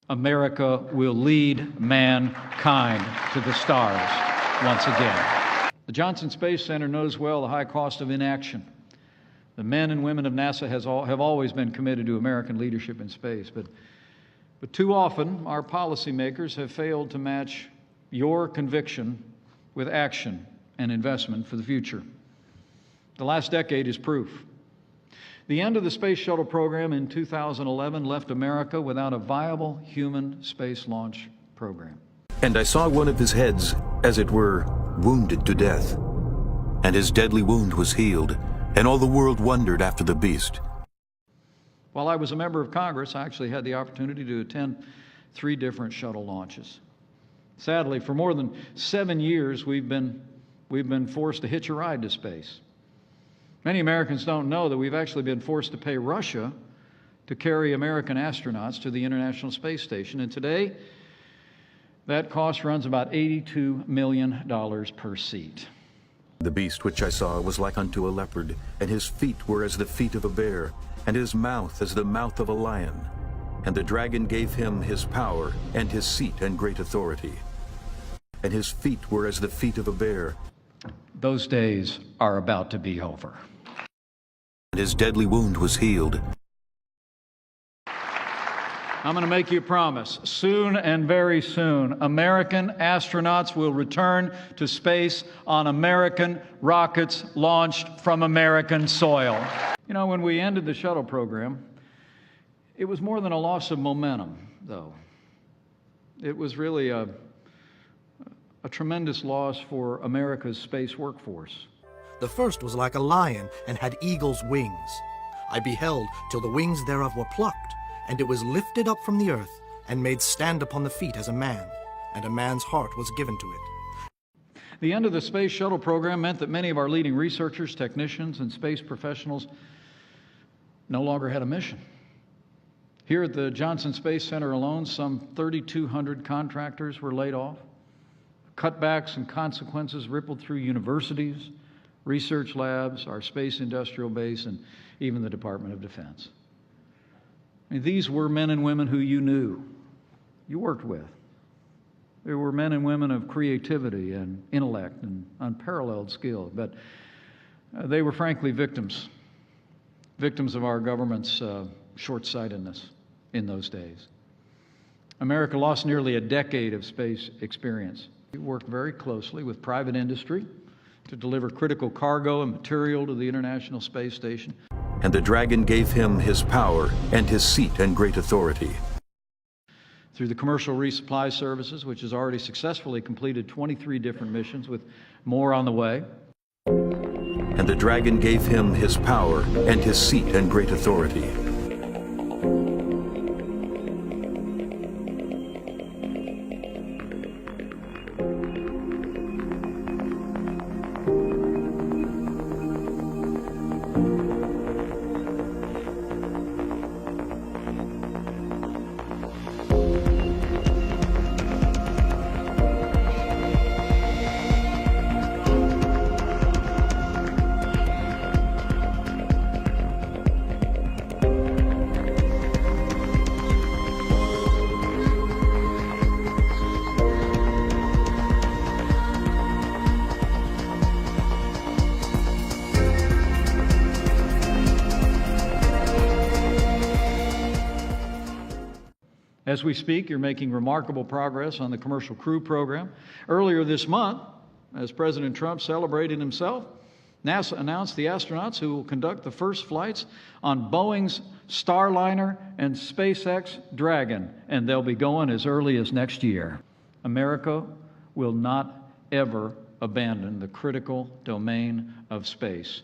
America will lead mankind to the stars once again. The Johnson Space Center knows well the high cost of inaction. The men and women of NASA have always been committed to American leadership in space, but too often our policymakers have failed to match your conviction with action and investment for the future. The last decade is proof. The end of the Space Shuttle program in 2011 left America without a viable human space launch program. And I saw one of his heads, as it were, wounded to death. And his deadly wound was healed, and all the world wondered after the beast. While I was a member of Congress, I actually had the opportunity to attend 3 different shuttle launches. Sadly, for more than 7 years, we've been forced to hitch a ride to space. Many Americans don't know that we've actually been forced to pay Russia to carry American astronauts to the International Space Station. And today, that cost runs about $82 million per seat. The beast which I saw was like unto a leopard, and his feet were as the feet of a bear, and his mouth as the mouth of a lion. And the dragon gave him his power, and his seat and great authority. And his feet were as the feet of a bear. Those days are about to be over. And his deadly wound was healed. I'm going to make you a promise. Soon and very soon, American astronauts will return to space on American rockets launched from American soil. You know, when we ended the shuttle program, it was more than a loss of momentum, though. It was really a tremendous loss for America's space workforce. The first was like a lion and had eagle's wings. I beheld till the wings thereof were plucked, and it was lifted up from the earth, and made stand upon the feet as a man, and a man's heart was given to it. The end of the Space Shuttle program meant that many of our leading researchers, technicians, and space professionals no longer had a mission. Here at the Johnson Space Center alone, some 3,200 contractors were laid off. Cutbacks and consequences rippled through universities, research labs, our space industrial base, and even the Department of Defense. I mean, these were men and women who you knew, you worked with. They were men and women of creativity and intellect and unparalleled skill, but they were frankly victims of our government's short-sightedness in those days. America lost nearly a decade of space experience. We worked very closely with private industry to deliver critical cargo and material to the International Space Station. And the dragon gave him his power, and his seat and great authority. Through the commercial resupply services, which has already successfully completed 23 different missions, with more on the way. And the dragon gave him his power, and his seat and great authority. As we speak, you're making remarkable progress on the Commercial Crew Program. Earlier this month, as President Trump celebrated himself, NASA announced the astronauts who will conduct the first flights on Boeing's Starliner and SpaceX Dragon, and they'll be going as early as next year. America will not ever abandon the critical domain of space.